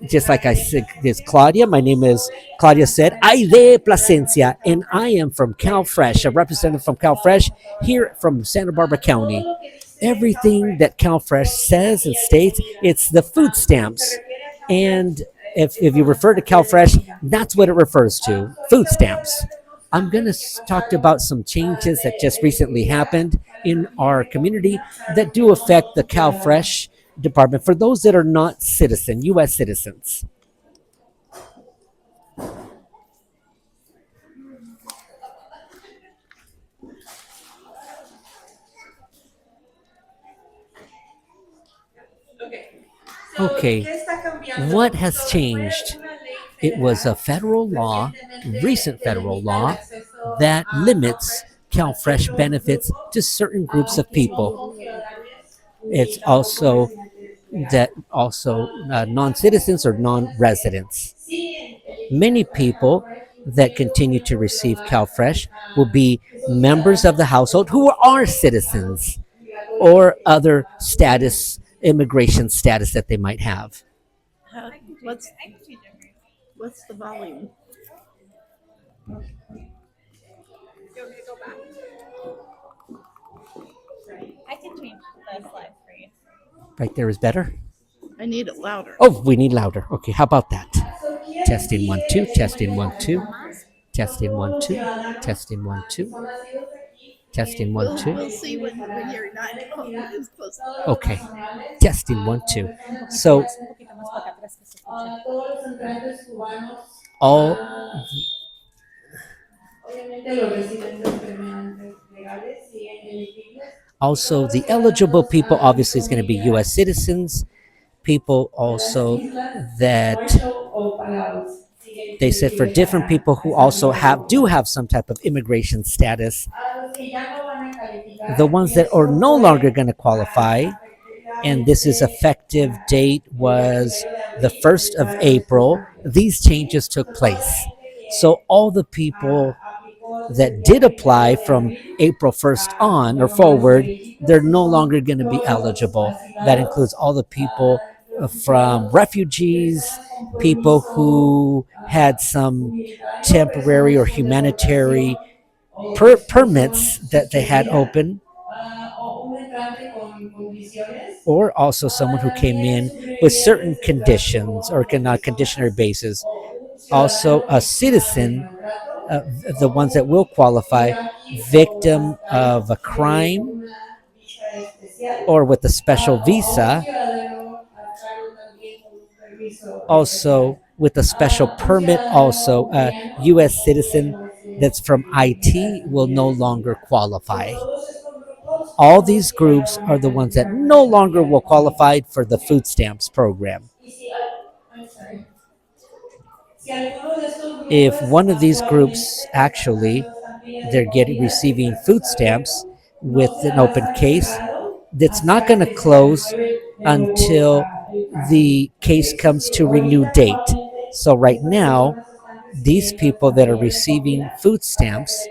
Just like I said, is Claudia. My name is Claudia said, Aydee Plascencia, and I am from CalFresh, a representative from CalFresh here from Santa Barbara County. Everything that CalFresh says and states, it's the food stamps. And if you refer to CalFresh, that's what it refers to, food stamps. I'm going to talk about some changes that just recently happened in our community that do affect the CalFresh department for those that are not U.S. citizens. Okay, what has changed? It was a federal law, recent federal law, that limits CalFresh benefits to certain groups of people. It's also non-citizens or non-residents. Many people that continue to receive CalFresh will be members of the household who are citizens or other status, immigration status that they might have. How, what's what's the volume? I can change the slide for you. Right there is better. I need it louder. Oh, we need louder. Okay, how about that? Testing 1 2, testing 1 2, testing 1 2, testing 1 2, testing We'll, 1 2. we'll see when you're not as close. Okay, testing 1 2. So Un poquito más para acá atrás que se escuche. all also the eligible people obviously is going to be U.S. citizens, people also that they said for different people who also have some type of immigration status, the ones that are no longer going to qualify, and this is effective date was the 1st of April. These changes took place. So all the people that did apply from April 1st on or forward, they're no longer going to be eligible. That includes all the people from refugees, people who had some temporary or humanitarian permits that they had open, or also someone who came in with certain conditions or on a conditionary basis. Also, a citizen, the ones that will qualify, victim of a crime or with a special visa, also with a special permit, also a U.S. citizen that's from IT will no longer qualify. All these groups are the ones that no longer will qualify for the food stamps program. If one of these groups actually they're getting receiving food stamps with an open case, that's not going to close until the case comes to renew date. So right now, these people that are receiving food stamps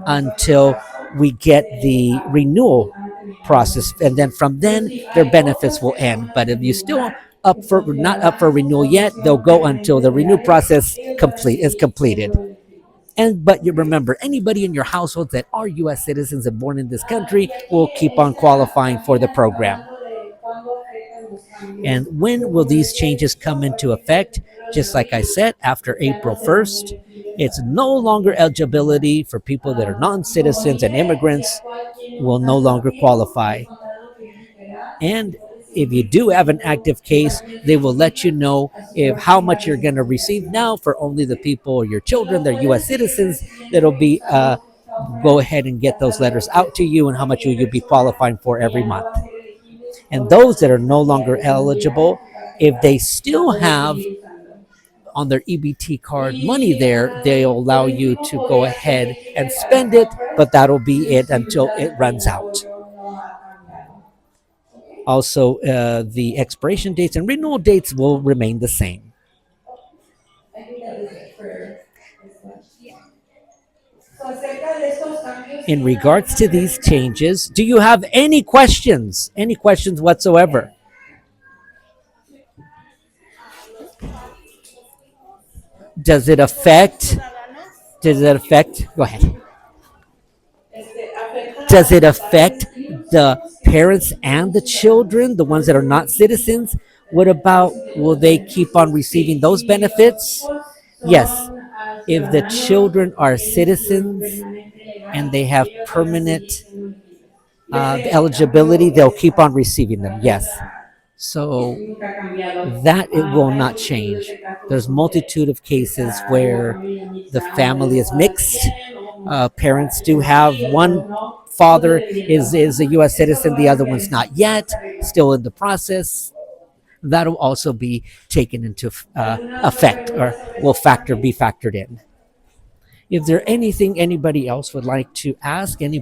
until we get the renewal process, and then from then their benefits will end. But if you still not up for renewal yet, they'll go until the renew process is completed. And but you remember, anybody in your household that are U.S. citizens and born in this country will keep on qualifying for the program. And when will these changes come into effect? Just like I said, after April 1st, it's no longer eligibility for people that are non-citizens, and immigrants will no longer qualify. And if you do have an active case, they will let you know if how much you're going to receive now for only the people or your children, they're U.S. citizens, that'll be go ahead and get those letters out to you and how much you'll be qualifying for every month. And those that are no longer eligible, if they still have on their EBT card money there, they'll allow you to go ahead and spend it, but that'll be it until it runs out. Also, the expiration dates and renewal dates will remain the same. In regards to these changes, do you have any questions? Any questions whatsoever? Does it affect? Does it affect? Go ahead. Does it affect the parents and the children, the ones that are not citizens? What about, will they keep on receiving those benefits? Yes. If the children are citizens and they have permanent eligibility, they'll keep on receiving them. Yes. So that it will not change. There's multitude of cases where the family is mixed. Parents do have one father is a U.S. citizen, the other one's not yet, still in the process. That'll also be taken into effect, or will be factored in. If there anything anybody else would like to ask, any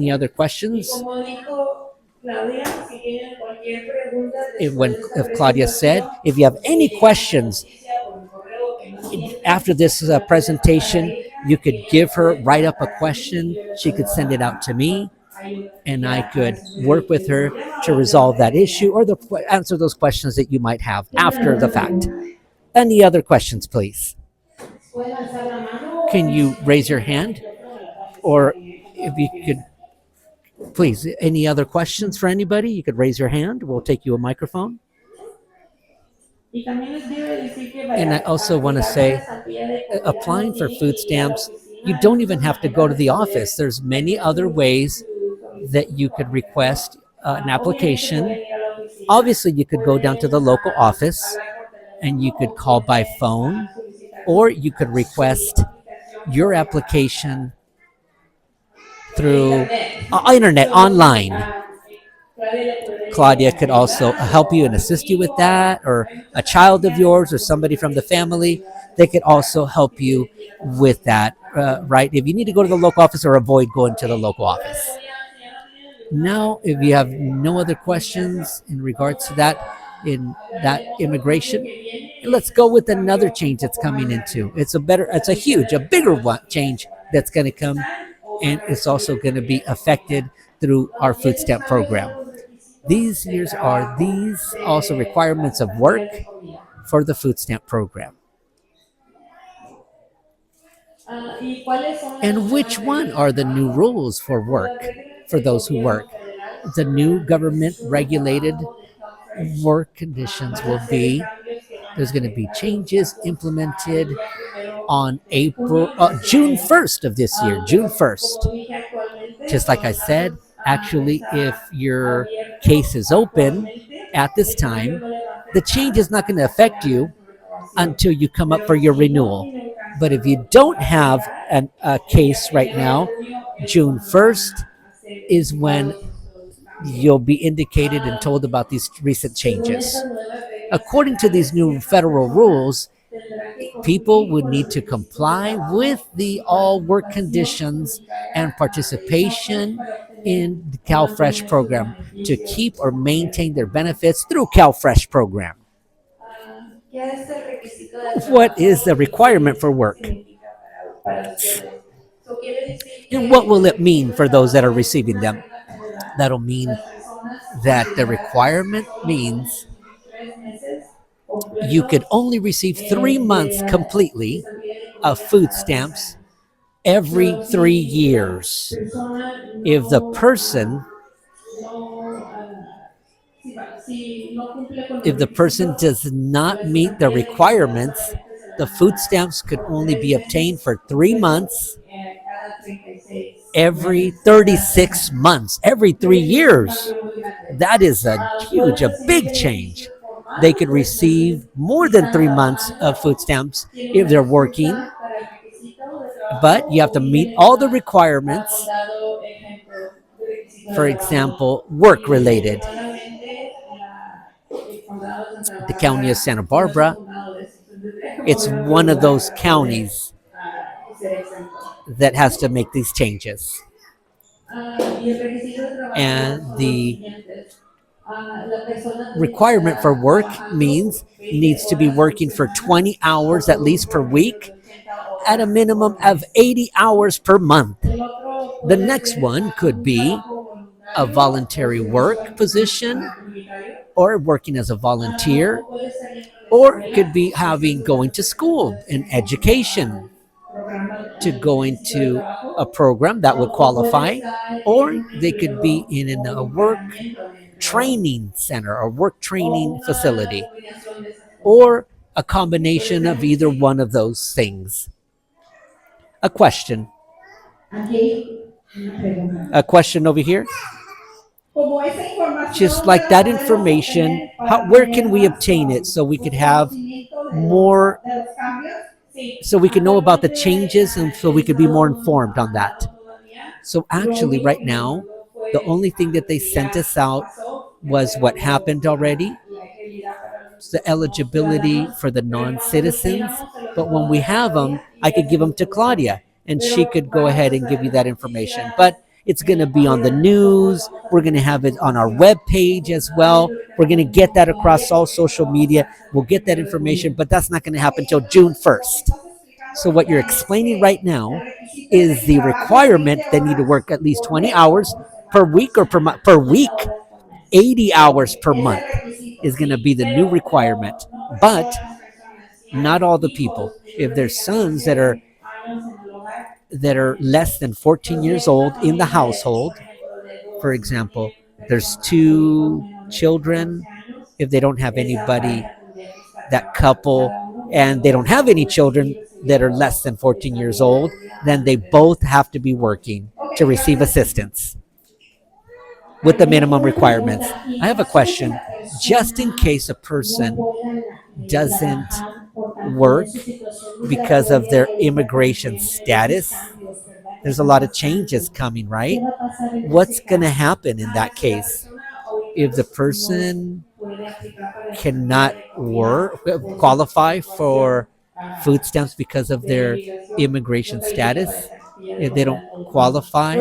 other questions? If Claudia said, if you have any questions after this presentation, you could give her, write up a question. She could send it out to me, and I could work with her to resolve that issue or answer those questions that you might have after the fact. Any other questions, please? Can you raise your hand? Or if you could, please, any other questions for anybody? You could raise your hand. We'll take you a microphone. And I also want to say, applying for food stamps, you don't even have to go to the office. There's many other ways that you could request an application. Obviously, you could go down to the local office and you could call by phone, or you could request your application through internet, online. Claudia could also help you and assist you with that, or a child of yours or somebody from the family. They could also help you with that, right? If you need to go to the local office, or avoid going to the local office. Now, if you have no other questions in regards to that, in that immigration, let's go with another change that's coming into. It's a bigger one change that's going to come, and it's also going to be affected through our food stamp program. These years are these also requirements of work for the food stamp program. And which one are the new rules for work for those who work? The new government regulated work conditions will be, there's going to be changes implemented on June 1st of this year, June 1st. Just like I said, actually, if your case is open at this time, the change is not going to affect you until you come up for your renewal. But if you don't have a case right now, June 1st is when you'll be indicated and told about these recent changes. According to these new federal rules, people would need to comply with the all work conditions and participation in the CalFresh program to keep or maintain their benefits through CalFresh program. What is the requirement for work? And what will it mean for those that are receiving them? That'll mean that the requirement means you could only receive 3 months completely of food stamps every 3 years. If the person does not meet the requirements, the food stamps could only be obtained for 3 months every 36 months, every 3 years. That is a big change. They could receive more than 3 months of food stamps if they're working, but you have to meet all the requirements. For example, work related. The county of Santa Barbara, it's one of those counties that has to make these changes. And the requirement for work needs to be working for 20 hours at least per week, at a minimum of 80 hours per month. The next one could be a voluntary work position, or working as a volunteer, or it could be having going to school and education, to going to a program that would qualify, or they could be in a work training center or work training facility, or a combination of either one of those things. A question. A question over here. Just like that information, where can we obtain it so we could have more, so we can know about the changes and so we could be more informed on that? So actually, right now, the only thing that they sent us out was what happened already, the eligibility for the non-citizens. But when we have them, I could give them to Claudia and she could go ahead and give you that information. But it's going to be on the news. We're going to have it on our web page as well. We're going to get that across all social media. We'll get that information, but that's not going to happen until June 1st. So what you're explaining right now is the requirement. They need to work at least 20 hours per week or per week. 80 hours per month is going to be the new requirement. But not all the people. If there's sons that are less than 14 years old in the household, for example, there's two children, if they don't have anybody, that couple, and they don't have any children that are less than 14 years old, then they both have to be working to receive assistance with the minimum requirements. I have a question. Just in case a person doesn't work because of their immigration status, there's a lot of changes coming, right? What's going to happen in that case? If the person cannot work, qualify for food stamps because of their immigration status, if they don't qualify,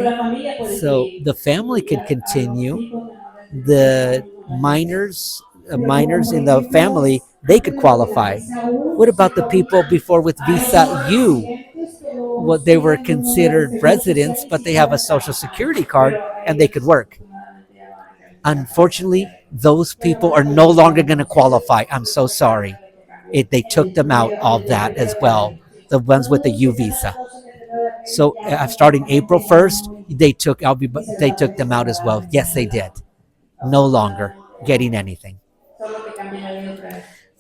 so the family could continue. The minors in the family, they could qualify. What about the people before with visa U? Well, they were considered residents, but they have a social security card and they could work. Unfortunately, those people are no longer going to qualify. I'm so sorry. They took them out of that as well, the ones with the U visa. So starting April 1st, they took them out as well. Yes, they did. No longer getting anything.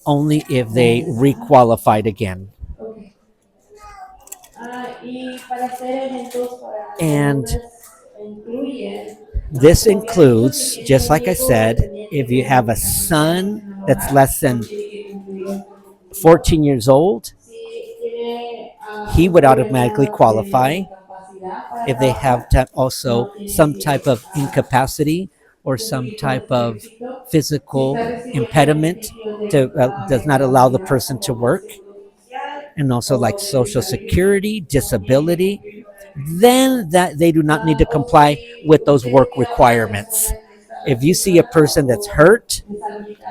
Only if they requalified again. And this includes, just like I said, if you have a son that's less than 14 years old, he would automatically qualify. If they have also some type of incapacity or some type of physical impediment to does not allow the person to work, and also like social security, disability, then that they do not need to comply with those work requirements. If you see a person that's hurt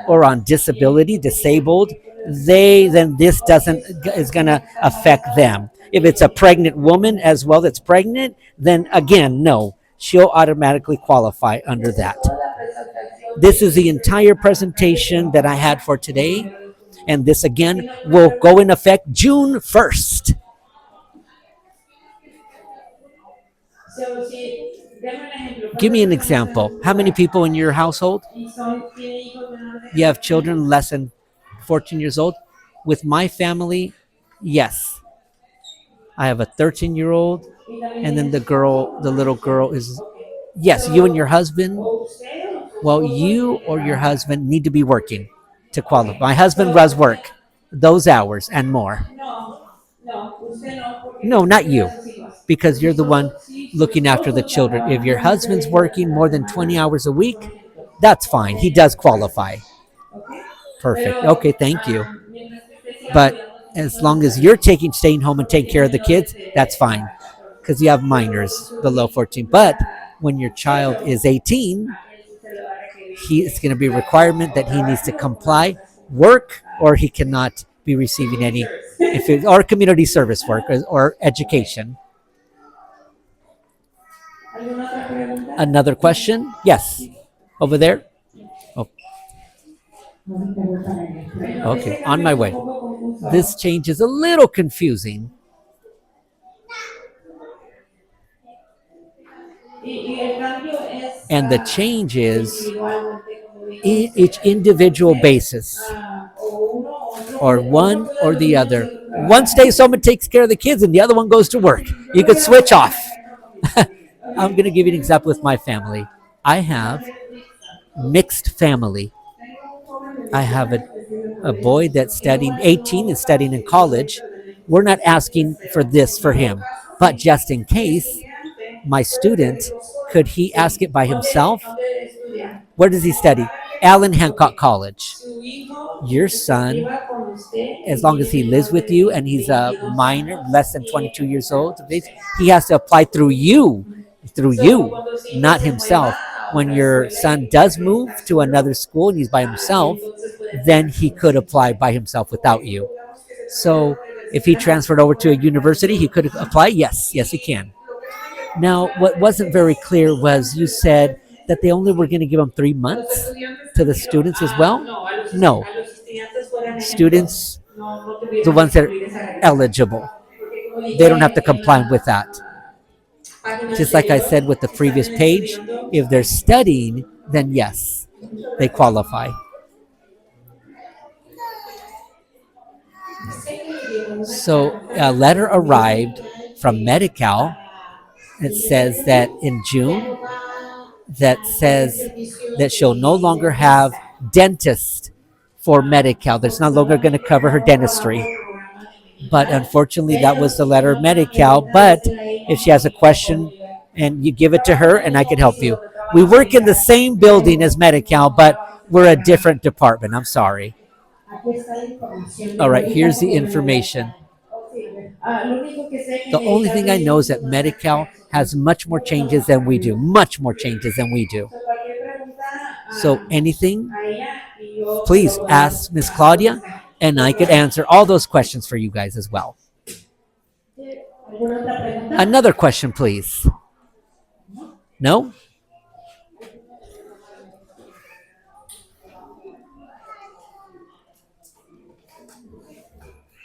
or on disability, disabled, then this doesn't is going to affect them. If it's a pregnant woman as well that's pregnant, then again, no, she'll automatically qualify under that. This is the entire presentation that I had for today, and this again will go in effect June 1st. Give me an example. How many people in your household? You have children less than 14 years old? With my family, yes. I have a 13-year-old, and then the little girl is, yes, you and your husband. Well, you or your husband need to be working to qualify. My husband does work those hours and more. No, not you, because you're the one looking after the children. If your husband's working more than 20 hours a week, that's fine. He does qualify. Perfect. Okay, thank you. But as long as you're staying home and taking care of the kids, that's fine, because you have minors below 14. But when your child is 18, it's going to be a requirement that he needs to comply, work, or he cannot be receiving any, or community service work or education. Another question? Yes. Over there? Oh. Okay, on my way. This change is a little confusing. And the change is each individual basis, or one or the other. One day someone takes care of the kids and the other one goes to work. You could switch off. I'm going to give you an example with my family. I have mixed family. I have a boy that's studying, 18 and studying in college. We're not asking for this for him, but just in case, my student, could he ask it by himself? Where does he study? Allen Hancock College. Your son, as long as he lives with you and he's a minor, less than 22 years old, he has to apply through you, not himself. When your son does move to another school and he's by himself, then he could apply by himself without you. So if he transferred over to a university, he could apply? Yes, he can. Now, what wasn't very clear was you said that they only were going to give them 3 months to the students as well? No. Students, the ones that are eligible, they don't have to comply with that. Just like I said with the previous page, if they're studying, then yes, they qualify. So a letter arrived from Medi-Cal. It says that in June, that says that she'll no longer have dentist for Medi-Cal. That's no longer going to cover her dentistry. But unfortunately, that was the letter of Medi-Cal. But if she has a question and you give it to her, and I can help you. We work in the same building as Medi-Cal, but we're a different department. I'm sorry. All right, here's the information. The only thing I know is that Medi-Cal has much more changes than we do. Much more changes than we do. So anything, please ask Miss Claudia, and I could answer all those questions for you guys as well. Another question, please. No?